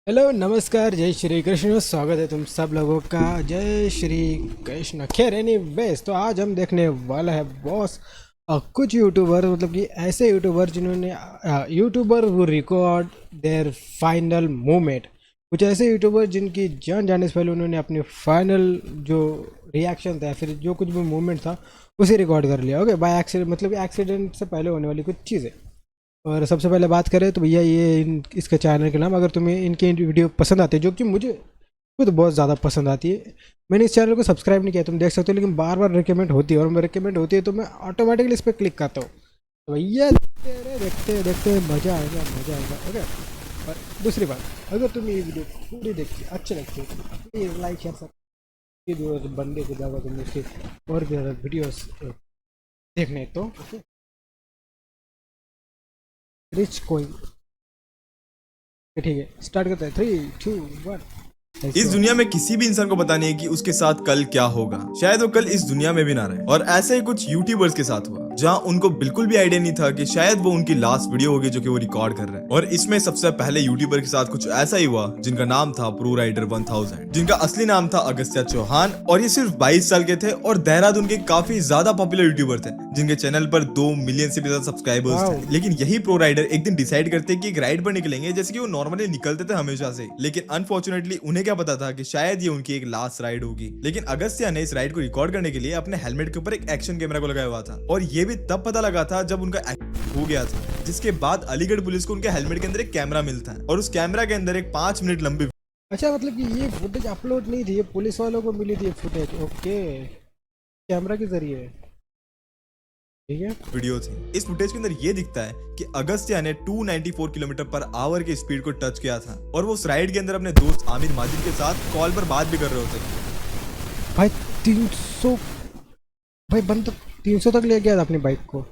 Hello नमस्कार जय श्री कृष्ण। स्वागत है तुम सब लोगों का। जय श्री कृष्ण। खैर एनीवेज तो आज हम देखने वाला है बॉस कुछ यूट्यूबर मतलब कि ऐसे यूट्यूबर जिन्होंने यूट्यूबर वो रिकॉर्ड देयर फाइनल मोमेंट। कुछ ऐसे यूट्यूबर जिनकी जान जाने से पहले उन्होंने अपने फाइनल जो रिएक्शन था या फिर जो कुछ भी मूवमेंट था उसे रिकॉर्ड कर लिया। ओके बाय एक्सीडेंट मतलब एक्सीडेंट से पहले होने वाली कुछ चीज़ें। और सबसे पहले बात करें तो भैया ये इसके चैनल के नाम, अगर तुम्हें इनके वीडियो पसंद आते हैं जो कि मुझे खुद बहुत ज़्यादा पसंद आती है, मैंने इस चैनल को सब्सक्राइब नहीं किया, तुम देख सकते हो, लेकिन बार बार रिकमेंड होती है और मैं रिकमेंड होती है तो मैं ऑटोमेटिकली इस पर क्लिक करता हूँ। तो भैया देखते देखते मज़ा आएगा मज़ा आएगा। ओके और दूसरी बात, अगर तुम्हें ये वीडियो पूरी देखती अच्छी लगती है तो प्लीज़ लाइक शेयर सब्सक्राइब बंदे को ज़्यादा तुम उसके और भी ज़्यादा वीडियोस देखने तो ओके रिच कोई। ठीक है स्टार्ट करते हैं 3 2 1। इस दुनिया में किसी भी इंसान को पता नहीं है कि उसके साथ कल क्या होगा। शायद वो कल इस दुनिया में भी ना रहे। और ऐसा ही कुछ यूट्यूबर्स के साथ हुआ जहां उनको बिल्कुल भी आइडिया नहीं था कि शायद वो उनकी लास्ट वीडियो होगी जो कि वो रिकॉर्ड कर रहे हैं। और इसमें सबसे पहले यूट्यूबर के साथ कुछ ऐसा ही हुआ जिनका नाम था प्रो राइडर 1000, जिनका असली नाम था अगस्त्य चौहान। और ये सिर्फ 22 साल के थे और देहरादून के काफी ज्यादा पॉपुलर यूट्यूबर थे जिनके चैनल पर 2 मिलियन से भी ज्यादा सब्सक्राइबर्स थे। लेकिन यही प्रो राइडर एक दिन डिसाइड करते कि एक राइड पर निकलेंगे जैसे कि वो नॉर्मली निकलते थे हमेशा से। लेकिन अनफॉर्चुनेटली उन्हें क्या पता था कि शायद ये उनकी एक लास्ट राइड होगी। लेकिन अगस्त्य ने इस राइड को रिकॉर्ड करने के लिए अपने हेलमेट के ऊपर एक एक्शन कैमरा को लगाया हुआ था। और ये भी तब पता लगा था जब उनका हो गया था, जिसके बाद अलीगढ़ पुलिस को उनके हेलमेट के अंदर एक कैमरा मिलता है और उस कैमरा के अंदर एक 5 मिनट लंबी। अच्छा मतलब कि ये फुटेज अपलोड नहीं थी, ये पुलिस वालों को मिली थी ये फुटेज। ओके कैमरा के जरिए ठीक है। वीडियो थी। इस फुटेज के अंदर ये दिखता है कि अगस्त्य ने 294 किलोमीटर पर आवर की स्पीड को टच किया था और वो उस राइड के अंदर अपने दोस्त आमिर माजिद के साथ कॉल पर बात भी कर रहे होते। भाई 300 भाई बंद 300 तक ले गया था अपनी बाइक को।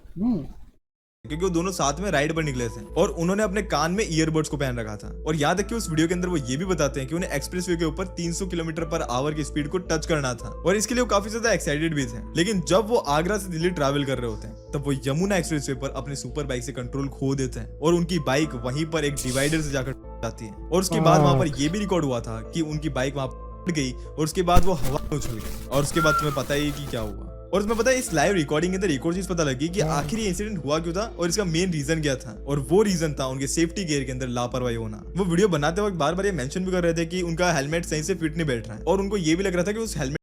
क्योंकि वो दोनों साथ में राइड पर निकले थे और उन्होंने अपने कान में ईयरबड्स को पहन रखा था। और याद रखिए उस वीडियो के अंदर वो ये भी बताते हैं कि उन्हें एक्सप्रेसवे के ऊपर 300 किलोमीटर पर आवर की स्पीड को टच करना था और इसके लिए वो काफी ज्यादा एक्साइटेड भी थे। लेकिन जब वो आगरा से दिल्ली ट्रैवल कर रहे होते हैं तब वो यमुना एक्सप्रेसवे पर अपनी सुपर बाइक से कंट्रोल खो देते हैं और उनकी बाइक वहीं पर एक डिवाइडर से जाकर जाती है। और उसके बाद वहां पर यह भी रिकॉर्ड हुआ था कि उनकी बाइक वहां पर गई और उसके बाद वो हवा में उछल गई। और उसके बाद तुम्हें पता ही कि क्या हुआ। और उसमें पता है इस लाइव रिकॉर्डिंग के अंदर एक और चीज पता लगी कि आखिर ये इंसिडेंट हुआ क्यों था और इसका मेन रीजन क्या था। और वो रीजन था उनके सेफ्टी गियर के अंदर लापरवाही होना। वो वीडियो बनाते वक्त बार बार ये मेंशन भी कर रहे थे कि उनका हेलमेट सही से फिट नहीं बैठ रहा है और उनको ये भी लग रहा था कि उस हेलमेट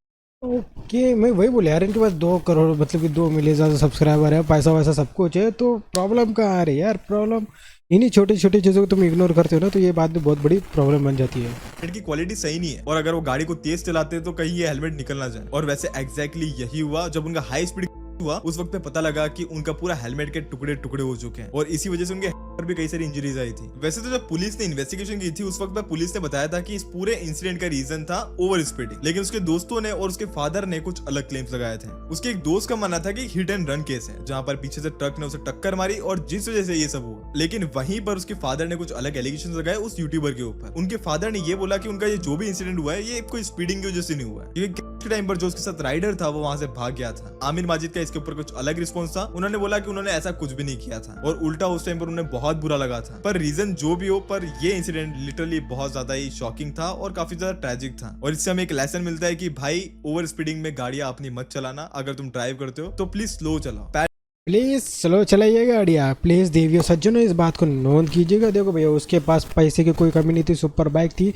ओके मैं वही बोले यार, इनके पास 2 करोड़ मतलब कि 2 मिलियन ज़्यादा सब्सक्राइबर है, पैसा वैसा सब कुछ है, तो प्रॉब्लम कहाँ आ रही है यार। प्रॉब्लम इन्हीं छोटी छोटी चीज़ों को तुम इग्नोर करते हो ना, तो ये बात भी बहुत बड़ी प्रॉब्लम बन जाती है। की क्वालिटी सही नहीं है और अगर वो गाड़ी को तेज चलाते तो कहीं ये हेलमेट निकल ना जाए। और वैसे एग्जैक्टली यही हुआ जब उनका हाई स्पीड हुआ। उस वक्त पे पता लगा कि उनका पूरा हेलमेट के टुकड़े टुकड़े हो चुके हैं और इसी वजह से उनके पर भी कई सारी इंजरीज आई थी। वैसे तो जब पुलिस ने इन्वेस्टिगेशन की थी उस वक्त में पुलिस ने बताया था कि इस पूरे इंसिडेंट का रीजन था ओवर स्पीडिंग। लेकिन उसके दोस्तों ने और उसके फादर ने कुछ अलग क्लेम्स लगाए थे। उसके एक दोस्त का मानना था कि हिट एंड रन केस है जहां पर पीछे से ट्रक ने उसे टक्कर मारी और जिस वजह से ये सब हुआ। लेकिन वहीं पर उसके फादर ने कुछ अलग एलिगेशन लगाए उस यूट्यूबर के ऊपर। उनके फादर ने ये बोला कि उनका ये जो भी इंसिडेंट हुआ है ये कोई स्पीडिंग की वजह से नहीं हुआ है, क्योंकि टाइम पर जो उसके साथ राइडर था वो वहां से भाग गया था। आमिर माजिद का इसके ऊपर कुछ अलग रिस्पॉन्स था। उन्होंने बोला कि उन्होंने ऐसा कुछ भी नहीं किया था और उल्टा उस टाइम पर उन्हें बहुत बुरा लगा था। पर रीजन जो भी हो, पर ये इंसिडेंट लिटरली बहुत ज्यादा ही शॉकिंग था और काफी ज्यादा ट्रेजिक था। और इससे हमें एक लेसन मिलता है कि भाई ओवर स्पीडिंग में गाड़ियां अपनी मत चलाना। अगर तुम ड्राइव करते हो तो प्लीज स्लो चलाओ, प्लीज़ स्लो चलाइए गाड़ियाँ। प्लीज़ देवियों सज्जनों इस बात को नोट कीजिएगा। देखो भैया उसके पास पैसे की कोई कमी नहीं थी, सुपर बाइक थी,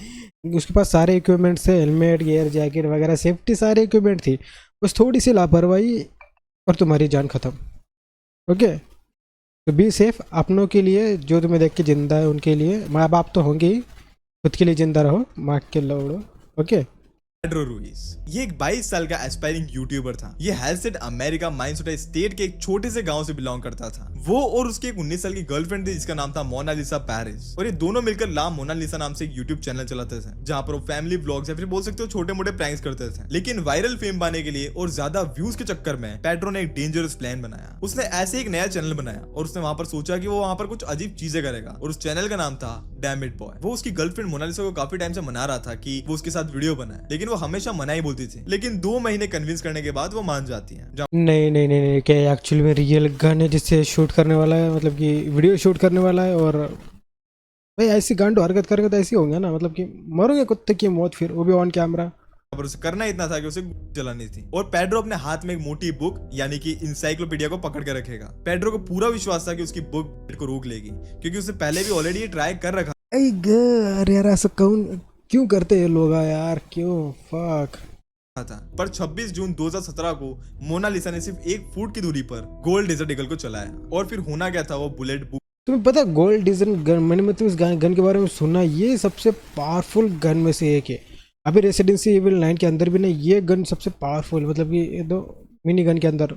उसके पास सारे इक्विपमेंट्स थे, हेलमेट गियर जैकेट वगैरह सेफ्टी सारे इक्विपमेंट थी। बस थोड़ी सी लापरवाही और तुम्हारी जान खत्म। ओके तो बी सेफ अपनों के लिए, जो तुम्हें देख के जिंदा है उनके लिए। माँ बाप तो होंगे ही, खुद के लिए जिंदा रहो, माँ के लोड़ो। ओके पेड्रो रुइस ये एक 22 साल का एस्पायरिंग यूट्यूबर था। ये हेलसेट अमेरिका माइनसोटा स्टेट के एक छोटे से गांव से बिलोंग करता था। वो और उसकी एक 19 साल की गर्लफ्रेंड थी जिसका नाम था मोनालिसा पेरिस। और ये दोनों मिलकर ला मोनालिसा नाम से एक यूट्यूब चैनल चलाते थे जहां पर वो फैमिली व्लॉग्स या फिर बोल सकते हो छोटे मोटे प्रैंक्स करते थे। लेकिन वायरल फेम पाने के लिए और ज्यादा व्यूज के चक्कर में पेड्रो ने एक डेंजरस प्लान बनाया। उसने ऐसे एक नया चैनल बनाया और उसने वहां पर सोचा कि वो वहां पर कुछ अजीब चीजें करेगा और उस चैनल का नाम था डैम इट बॉय। वो उसकी गर्लफ्रेंड मोनालिसा को काफी टाइम से मना रहा था कि वो उसके साथ वीडियो बनाए, लेकिन वो हमेशा मना ही बोलती थी। लेकिन 2 महीने कन्विंस करने के बाद वो मान जाती है। नहीं नहीं नहीं नहीं, क्या एक्चुअली में रियल गन है जिससे शूट करने वाला है, मतलब कि वीडियो शूट करने वाला है और भाई ऐसी गांडो हरकत करेंगे तो ऐसी होंगे ना, मतलब कि मरोगे कुत्ते की मौत, फिर वो भी ऑन कैमरा। पर उसे करना इतना था कि उसे चलानी थी। और पेड्रो अपने हाथ में एक मोटी बुक यानी कि इंसाइक्लोपीडिया को पकड़ के रखेगा। पेड्रो को पूरा विश्वास था कि उसकी बुक को रोक लेगी, क्योंकि उसने पहले भी ऑलरेडी ये ट्राई कर रखा अरे यार ऐसा कौन क्यों करते हैं लोग यार, क्यों फक। था। पर 26 जून 2017 को मोनालिसा ने सिर्फ 1 फुट की दूरी पर गोल्ड डेजर्ट ईगल को चलाया। और फिर होना क्या था, वो बुलेट बुक तुम्हें पता गोल्ड डिजन गन, मैंने मतलब इस गन के बारे में सुना, ये सबसे पावरफुल गन में से एक है। अभी रेसिडेंसी एविल 9 के अंदर भी ना ये गन सबसे पावरफुल, मतलब कि ये दो मिनी गन के अंदर।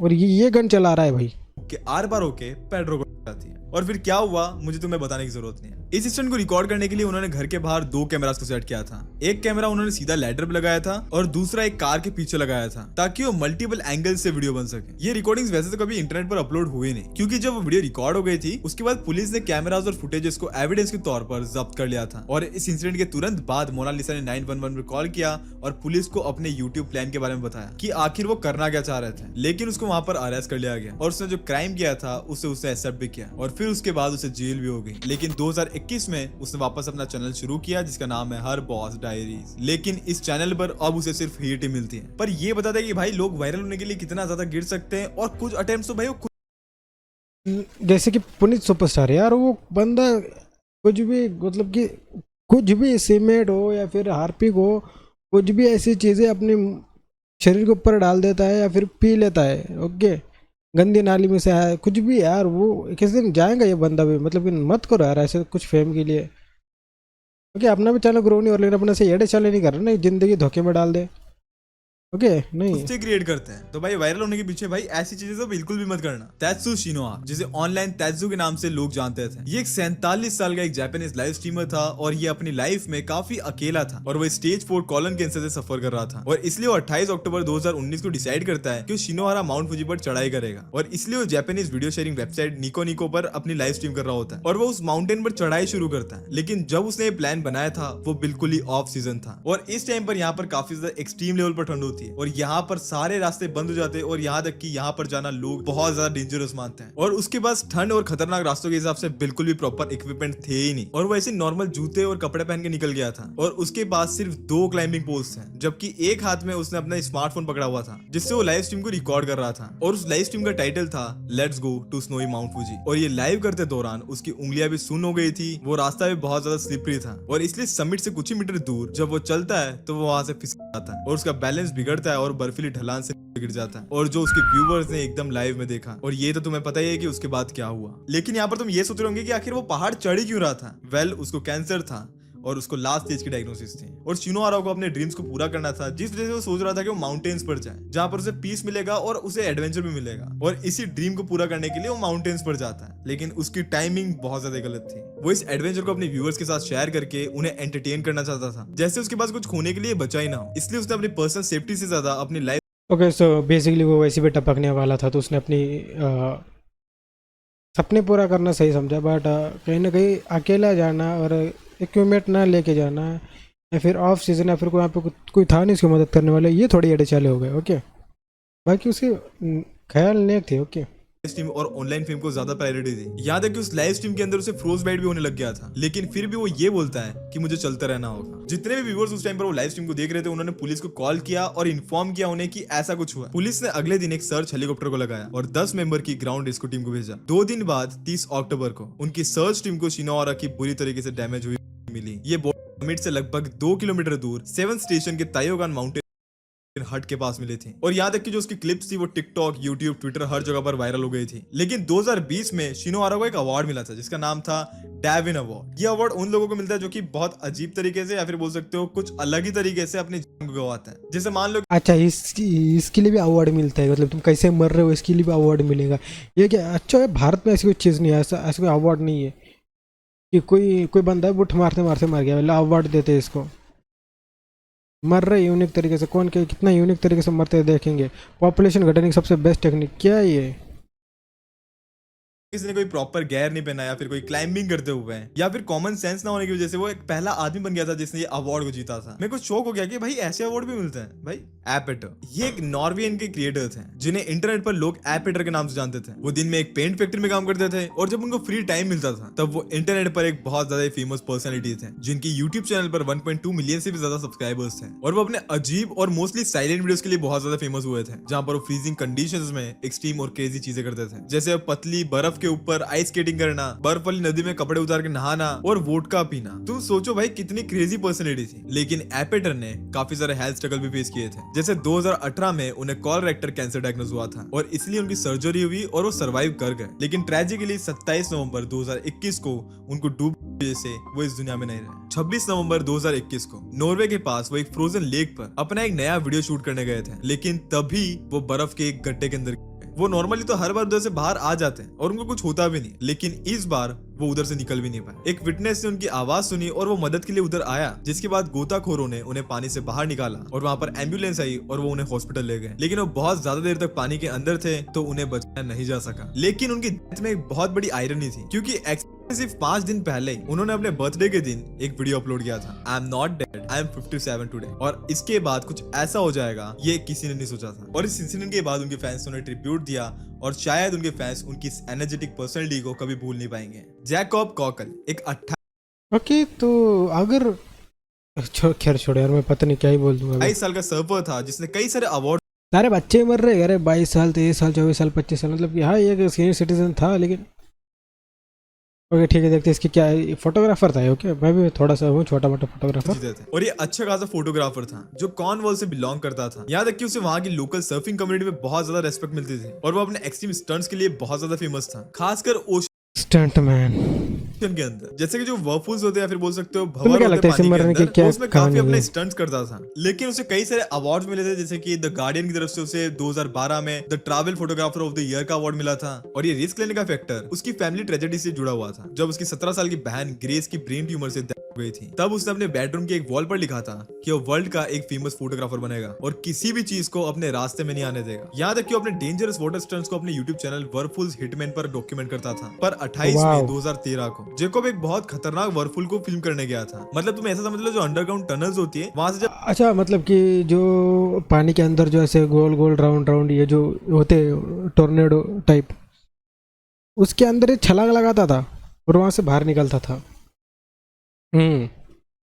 और ये गन चला रहा है भाई। के आर पार होके पेड्रो को जाती है। और फिर क्या हुआ मुझे तुम्हें बताने की जरूरत नहीं है। इस स्टंट को रिकॉर्ड करने के लिए उन्होंने घर के बाहर 2 कैमरास को सेट किया था। एक कैमरा उन्होंने सीधा लैडर पे लगाया था और दूसरा एक कार के पीछे लगाया था, ताकि वो मल्टीपल एंगल से वीडियो बन सके। ये रिकॉर्डिंग्स वैसे तो कभी इंटरनेट पर अपलोड हुए नहीं, क्योंकि जब वो वीडियो रिकॉर्ड हो गई थी उसके बाद पुलिस ने कैमरास और फुटेजेस को एविडेंस के तौर पर जब्त कर लिया था। और इस इंसिडेंट के तुरंत बाद मोनालिसा ने 911 पर कॉल किया और पुलिस को अपने यूट्यूब प्लान के बारे में बताया कि आखिर वो करना क्या चाह रहे थे। लेकिन उसको वहां पर अरेस्ट कर लिया गया और उसने जो क्राइम किया था उसे एक्सेप्ट भी किया और फिर उसके बाद उसे जेल भी हो गई। लेकिन 2021 में उसने वापस अपना चैनल शुरू किया जिसका नाम है हर बॉस डायरीज। लेकिन इस चैनल पर अब उसे सिर्फ हिट ही मिलती है। पर ये बताता है कि भाई लोग वायरल होने के लिए कितना ज्यादा गिर सकते हैं। और कुछ अटेम्प्ट्स तो भाई वो जैसे कि पुनीत सुपरस्टार यार, वो बंदा कुछ भी मतलब कि कुछ भी सीमेंट हो या फिर हार्पिक हो, कुछ भी ऐसी चीज़ें अपने शरीर के ऊपर डाल देता है या फिर पी लेता है। ओके, गंदी नाली में से है कुछ भी यार, वो किस दिन जाएगा ये बंदा भी, मतलब कि मत करो यार ऐसे कुछ फेम के लिए। ओके, अपना भी चैनल ग्रो नहीं हो, लेकिन अपने से एडे चले नहीं कर रहे ना, जिंदगी धोखे में डाल दे। ओके नहीं कुत्ते क्रिएट करते हैं। तो भाई वायरल होने के पीछे भाई ऐसी चीजें तो बिल्कुल भी मत करना। तेत्सु शिनोआ, जिसे ऑनलाइन तेत्सु के नाम से लोग जानते थे, ये एक 47 साल का एक जापानीज लाइव स्ट्रीमर था और ये अपनी लाइफ में काफी अकेला था और वो स्टेज 4 कॉलन कैंसर से सफर कर रहा था। और इसलिए वो 28 अक्टूबर 2019 को डिसाइड करता है कि वो शिनोहारा माउंट फुजी पर चढ़ाई करेगा। और इसलिए वो जापानीज वीडियो शेयरिंग वेबसाइट निको निको पर अपनी लाइव स्ट्रीम कर रहा होता है और वो उस माउंटेन पर चढ़ाई शुरू करता है। लेकिन जब उसने ये प्लान बनाया था वो बिल्कुल ही ऑफ सीजन था और इस टाइम पर यहाँ पर काफी ज्यादा एक्सट्रीम लेवल पर ठंड होती है और यहाँ पर सारे रास्ते बंद हो जाते हैं और यहाँ तक कि यहाँ पर जाना लोग बहुत ज्यादा डेंजरस मानते हैं। और उसके पास ठंड और खतरनाक रास्तों के हिसाब से बिल्कुल भी प्रॉपर इक्विपमेंट थे ही नहीं और वो ऐसे नॉर्मल जूते और कपड़े पहन के निकल गया था। और उसके पास सिर्फ 2 क्लाइंबिंग पोल्स थे, जबकि एक हाथ में उसने अपना स्मार्टफोन पकड़ा हुआ था जिससे वो लाइव स्ट्रीम को रिकॉर्ड कर रहा था। और उस लाइव स्ट्रीम का टाइटल था let's go to snowy Mount Fuji. और ये लाइव करते दौरान उसकी उंगलियां भी सुन्न हो गई थी, वो रास्ता भी बहुत ज्यादा स्लिपरी था और इसलिए समिट से कुछ ही मीटर दूर जब वो चलता है तो वो वहां से फिसल जाता है और उसका बैलेंस बिगड़ता है और बर्फीली ढलान से गिर जाता है। और जो उसके व्यूवर्स ने एकदम लाइव में देखा। और ये तो तुम्हें पता ही है कि उसके बाद क्या हुआ। लेकिन यहाँ पर तुम ये सोच रहे होंगे कि आखिर वो पहाड़ चढ़ी क्यों रहा था। वेल, उसको कैंसर था और उसको लास्ट स्टेज की डायग्नोसिस थी और शिनोहारा को अपने ड्रीम्स को पूरा करना था, जिस वजह से वो सोच रहा था कि वो माउंटेन्स पर जाए जहां पर उसे पीस मिलेगा और उसे एडवेंचर भी मिलेगा। और इसी ड्रीम को पूरा करने के लिए वो माउंटेन्स पर जाता है। लेकिन उसकी टाइमिंग बहुत ज्यादा गलत थी। वो इस एडवेंचर को अपने व्यूअर्स के साथ शेयर करके उन्हें एंटरटेन करना चाहता था, जैसे उसके पास कुछ खोने के लिए बचा ही ना हो। इसलिए उसने अपनी पर्सनल सेफ्टी से ज्यादा अपनी लाइफ ओके, सो बेसिकली वो वैसे भी टपकने वाला था तो उसने अपनी सपने पूरा करना सही समझा। बट कहीं ना कहीं अकेला जाना और इक्विपमेंट ना लेके जाना या फिर ऑफ सीजन या फिर कोई यहाँ पे कोई था नहीं उसकी मदद करने वाले, ये थोड़ी एडे चाले हो गए। ओके, बाकी उसके ख्याल नेक थे। ओके, स्ट्रीम और ऑनलाइन फिल्म को ज्यादा प्रायोरिटी दी। याद है कि उस लाइव स्ट्रीम के अंदर उसे फ्रोज बाइट भी होने लग गया था, लेकिन फिर भी वो ये बोलता है कि मुझे चलता रहना होगा। जितने भी व्यूअर्स उस टाइम पर वो लाइव स्ट्रीम को देख रहे थे उन्होंने पुलिस को कॉल किया और इन्फॉर्म किया उन्हें कि ऐसा कुछ हुआ। पुलिस ने अगले दिन एक सर्च हेलीकॉप्टर को लगाया और 10 मेंबर की ग्राउंड रेस्क्यू टीम को भेजा। 2 दिन बाद 30 अक्टूबर को उनकी सर्च टीम को शिनोहारा की बुरी तरीके से डैमेज हुई मिली। ये समिट से लगभग 2 किलोमीटर दूर 7 स्टेशन के तायोगान माउंटेन हट के पास मिले थे। और यहाँ तक कि जो उसकी क्लिप्स थी वो टिकटॉक, यूट्यूब, ट्विटर हर जगह पर वायरल हो गई थी। लेकिन 2020 में शिनोहारा को एक अवार्ड मिला था जिसका नाम था डैविन अवार्ड। ये अवार्ड उन लोगों को मिलता है जो कि बहुत अजीब तरीके से या फिर बोल सकते हो कुछ अलग ही तरीके से अपनी जान को गंवाते हैं। जैसे मान लो अच्छा इसके लिए भी अवार्ड मिलता है, मतलब तुम कैसे मर रहे हो इसके लिए भी अवार्ड मिलेगा। ये क्या अच्छा है, भारत में ऐसी कोई चीज़ नहीं है, ऐसा कोई अवार्ड नहीं है कि कोई बंदा है बुट मारते मारते मर गया, मतलब अवार्ड देते हैं इसको। मर रहे यूनिक तरीके से, कौन के कितना यूनिक तरीके से मरते देखेंगे। पॉपुलेशन घटाने की सबसे बेस्ट टेक्निक क्या है ये। किसी ने कोई प्रॉपर गेयर नहीं पहना या फिर कोई क्लाइंबिंग करते हुए हैं या फिर कॉमन सेंस ना होने की वजह से वो एक पहला आदमी बन गया था जिसने ये अवार्ड को जीता था। मेरे को शौक हो गया कि भाई ऐसे अवार्ड भी मिलते हैं भाई। एपेटर, ये एक नॉर्वेजियन के क्रिएटर थे जिन्हें इंटरनेट पर लोग एपेटर के नाम से जानते थे। वो दिन में एक पेंट फैक्ट्री में काम करते थे और जब उनको फ्री टाइम मिलता था तब वो इंटरनेट पर एक बहुत ज्यादा फेमस पर्सनैलिटी थे जिनकी यूट्यूब चैनल पर 1.2 मिलियन से भी ज्यादा सब्सक्राइबर्स थे। और वो अपने अजीब और मोस्टली साइलेंट वीडियोस के लिए बहुत ज्यादा फेमस हुए थे, जहां पर वो फ्रीजिंग कंडीशंस में एक्सट्रीम और क्रेजी चीजें करते थे, जैसे पतली बर्फ के ऊपर आइस स्केटिंग करना, बर्फ वाली नदी में कपड़े उतार के नहाना और वोडका पीना। तुम सोचो भाई कितनी क्रेजी पर्सनैलिटी थी। लेकिन एपेटर ने काफी सारे हेल्थ स्ट्रगल भी फेस किए थे, जैसे 2018 में उन्हें कोलोरेक्टल कैंसर डायग्नोज हुआ था और इसलिए उनकी सर्जरी हुई और वो सर्वाइव कर गए। लेकिन ट्रेजिकली 27 नवंबर 2021 को उनको डूब वजह से वो इस दुनिया में नहीं रहे। 26 नवंबर 2021 को नॉर्वे के पास वो एक फ्रोजन लेक पर अपना एक नया वीडियो शूट करने गए थे, लेकिन तभी वो बर्फ के एक गड्ढे के अंदर। वो नॉर्मली तो हर बार उधर से बाहर आ जाते हैं और उनको कुछ होता भी नहीं, लेकिन इस बार वो उधर से निकल भी नहीं पाए। एक विटनेस ने उनकी आवाज सुनी और वो मदद के लिए उधर आया, जिसके बाद गोताखोरों ने उन्हें पानी से बाहर निकाला और वहां पर एम्बुलेंस आई और वो उन्हें हॉस्पिटल ले गए। लेकिन वो बहुत ज्यादा देर तक पानी के अंदर थे तो उन्हें बचाया नहीं जा सका। लेकिन उनकी डेथ में एक बहुत बड़ी आयरनी थी, क्योंकि सिर्फ 5 दिन पहले उन्होंने अपने बर्थडे के दिन एक वीडियो अपलोड किया था, I am not dead, I am 57 today. और इसके बाद कुछ ऐसा हो जाएगा ये किसी ने नहीं सोचा था। और इस इंसिडेंट के बाद उनके फैंस ने उन्हें ट्रिब्यूट दिया और शायद उनके फैंस उनकी इस एनर्जेटिक पर्सनैलिटी को कभी भूल नहीं पाएंगे। जैकब कॉकल एक ओके, तो अगर खैर छोड़ो यार, मैं पता नहीं क्या ही बोल दूंगा। 28 साल का सर्फर था जिसने कई सारे अवार्ड। सारे बच्चे मर रहे, अरे 22 साल 23 साल 24 साल 25 साल, मतलब कि हाँ ये सीनियर सिटीजन था। लेकिन ओके ठीक है, देखते हैं इसकी क्या है। फोटोग्राफर था। ओके, मैं भी थोड़ा सा हूँ छोटा मोटा फोटोग्राफर। जीते थे और ये अच्छा खासा फोटोग्राफर था जो कॉर्नवॉल से बिलोंग करता था। यहाँ तक कि उसे वहाँ की लोकल सर्फिंग कम्युनिटी में बहुत ज्यादा रेस्पेक्ट मिलती थी और वो अपने एक्सट्रीम स्टंट्स के लिए बहुत ज्यादा फेमस था, खासकर स्टंटमैन के अंदर। जैसे कि जो वर्फुल्स होते हैं या फिर बोल सकते हो तुम्हें भंवर क्या होते लगता है हैं इसे पानी के मरने की अंदर, क्या उसमें काफी कहानी अपने है? स्टंट्स करता था। लेकिन उसे कई सारे अवार्ड्स मिले थे, जैसे कि द गार्डियन की तरफ से उसे 2012 में the travel photographer of the year का अवार्ड मिला था। और ये रिस्क लेने का फैक्टर उसकी फैमिली ट्रेजेडी से जुड़ा हुआ था। जब उसकी 17 साल की बहन ग्रेस की ब्रेन ट्यूमर से डेथ हो गई थी, तब उसने अपने बेडरूम के एक वॉल पर लिखा था कि वो वर्ल्ड का एक फेमस फोटोग्राफर बनेगा और किसी भी चीज को अपने रास्ते में नहीं आने देगा। यहाँ तक कि वो अपने डेंजरस वाटर स्टंट्स को अपने यूट्यूब चैनल वर्फुल्स हिटमैन पर डॉक्यूमेंट करता था। पर 28 मई 2013 को जैकब एक बहुत खतरनाक वर्फुल को फिल्म करने गया था। मतलब तुम ऐसा समझ लो जो अंडरग्राउंड टनल्स होती है वहां से जब, अच्छा, मतलब कि जो पानी के अंदर जो ऐसे गोल गोल राउंड राउंड ये जो होते टोर्नेडो टाइप, उसके अंदर एक छलांग लगाता था और वहां से बाहर निकलता था।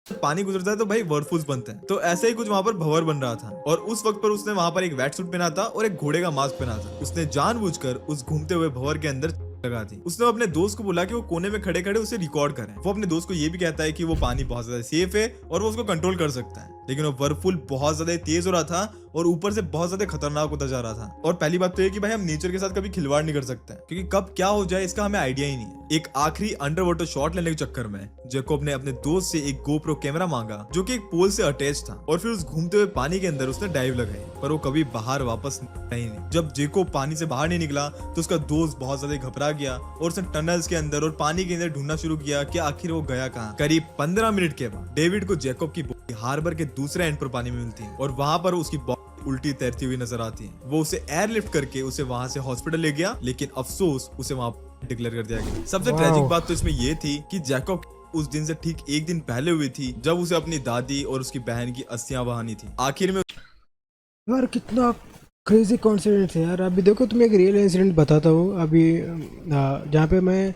पानी गुजरता है तो भाई वर्फुल्स बनते हैं। तो ऐसे ही कुछ वहां पर भंवर बन रहा था और उस वक्त पर उसने वहां पर एक वेट सूट पहना था और एक घोड़े का मास्क पहना था। उसने जानबूझकर उस घूमते हुए भंवर के अंदर लगा दी। उसने अपने दोस्त को बोला कि वो कोने में खड़े खड़े उसे रिकॉर्ड करें। वो अपने दोस्त को ये भी कहता है कि वो पानी बहुत ज्यादा सेफ है और वो उसको कंट्रोल कर सकता है। लेकिन वो वर्फुल बहुत ज्यादा तेज हो रहा था और ऊपर से बहुत ज्यादा खतरनाक होता जा रहा था। और पहली बात तो ये कि भाई हम नेचर के साथ कभी खिलवाड़ नहीं कर सकते, क्योंकि कब क्या हो जाए इसका हमें आइडिया ही नहीं है। एक आखिरी अंडर वाटर शॉट लेने के चक्कर में जैकब ने अपने दोस्त से एक गोप्रो कैमरा मांगा जो कि एक पोल से अटैच था और फिर उस घूमते हुए पानी के अंदर उसने डाइव लगाई, पर वो कभी बाहर वापस नहीं। जब जैकब पानी से बाहर नहीं निकला तो उसका दोस्त बहुत ज्यादा घबरा गया और उसने टनल्स के अंदर और पानी के अंदर ढूंढना शुरू किया कि आखिर वो गया कहाँ। करीब 15 मिनट के बाद डेविड को जैकब की बॉडी हार्बर के दूसरे एंड पर पानी में मिलती है और वहां पर उसकी उल्टी तैरती हुई नजर आती है। वो उसे एयरलिफ्ट करके उसे वहां से हॉस्पिटल ले गया, लेकिन अफसोस उसे वहां डिक्लेयर कर दिया गया। सबसे ट्रेजिक बात तो इसमें ये थी कि जैकब उस दिन से ठीक एक दिन पहले हुई थी जब उसे अपनी दादी और उसकी बहन की अस्थियां बहानी थी। आखिर में यार कितना क्रेजी कॉन्सिडेंट है यार। अभी देखो तुम्हें एक रियल इंसिडेंट बताता हूँ। अभी जहाँ पे मैं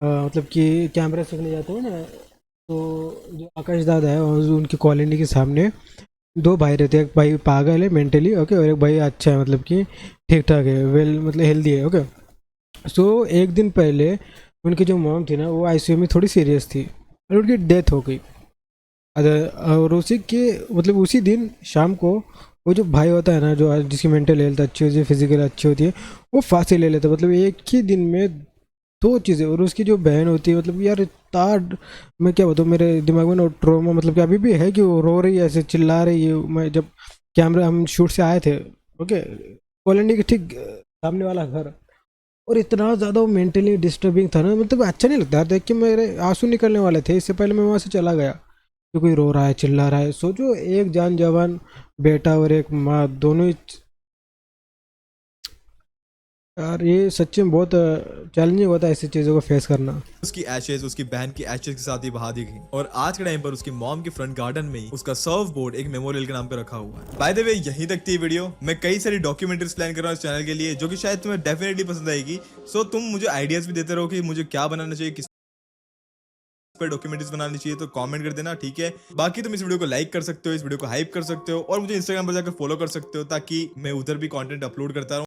मतलब कि कैमरा सीखने जाता हूँ ना, तो जो आकाश दादा है और उनकी कॉलोनी के सामने 2 भाई रहते हैं। एक भाई पागल है मेंटली, ओके, और एक भाई अच्छा है, मतलब कि ठीक ठाक है, वेल मतलब हेल्दी है, ओके। सो एक दिन पहले उनकी जो मॉम थी ना, वो आईसीयू में थोड़ी सीरियस थी और उनकी डेथ हो गई। और उसी के मतलब उसी दिन शाम को वो जो भाई होता है ना, जो जिसकी मेंटल हेल्थ अच्छी होती है, फिजिकल अच्छी होती है, वो फांसी ले लेता है। मतलब एक ही दिन में 2 चीज़ें। और उसकी जो बहन होती है, मतलब यार इतना, मैं क्या बताऊँ, मेरे दिमाग में ना ट्रॉमा मतलब कि अभी भी है कि वो रो रही है, ऐसे चिल्ला रही है। मैं जब कैमरा हम शूट से आए थे, ओके, कॉलोनी के ठीक सामने वाला घर, और इतना ज़्यादा वो मेंटली डिस्टर्बिंग था ना, मतलब अच्छा नहीं लगता यार देख के। मेरे आंसू निकलने वाले थे। इससे पहले मैं वहाँ से चला गया कि कोई रो रहा है, चिल्ला रहा है। सोचो, एक जान जवान बेटा और एक माँ, दोनों ही यार ये सच्ची में बहुत चैलेंजिंग होता है ऐसी चीज़ों को फेस करना। उसकी एशेज उसकी बहन की एशेज के साथ ही बहा दी गई और आज के टाइम पर उसकी मॉम के फ्रंट गार्डन में ही उसका सर्व बोर्ड एक मेमोरियल के नाम पे रखा हुआ है। बाय द वे यहीं तक थी वीडियो। मैं कई सारी डॉक्यूमेंट्रीज प्लान कर रहा हूँ इस चैनल के लिए जो कि शायद तुम्हें डेफिनेटली पसंद आएगी। सो तुम मुझे आइडियाज भी देते रहो कि मुझे क्या बनाना चाहिए, किस पर डॉक्यूमेंट्रीज बनानी चाहिए, तो कमेंट कर देना, ठीक है। बाकी तुम इस वीडियो को लाइक कर सकते हो, इस वीडियो को हाइप कर सकते हो और मुझे इंस्टाग्राम पर जाकर फॉलो कर सकते हो ताकि मैं उधर भी कंटेंट अपलोड करता रहूं।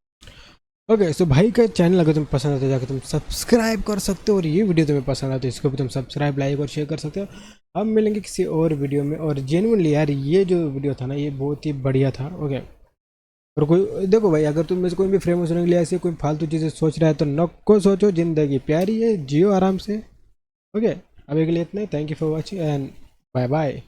ओके सो भाई का चैनल अगर तुम्हें पसंद आता है जाकर तुम सब्सक्राइब कर सकते हो, और ये वीडियो तुम्हें पसंद आता है इसको भी तुम सब्सक्राइब, लाइक और शेयर कर सकते हो। हम मिलेंगे किसी और वीडियो में। और जेन्युइनली यार ये जो वीडियो था ना ये बहुत ही बढ़िया था। ओके, और कोई देखो भाई, अगर तुम में से कोई भी फेमस होने के लिए ऐसे कोई फालतू चीज़ें सोच रहा है तो नको सोचो, ज़िंदगी प्यारी है, जियो आराम से। ओके, अभी के लिए इतना ही। Thank you for watching and bye bye.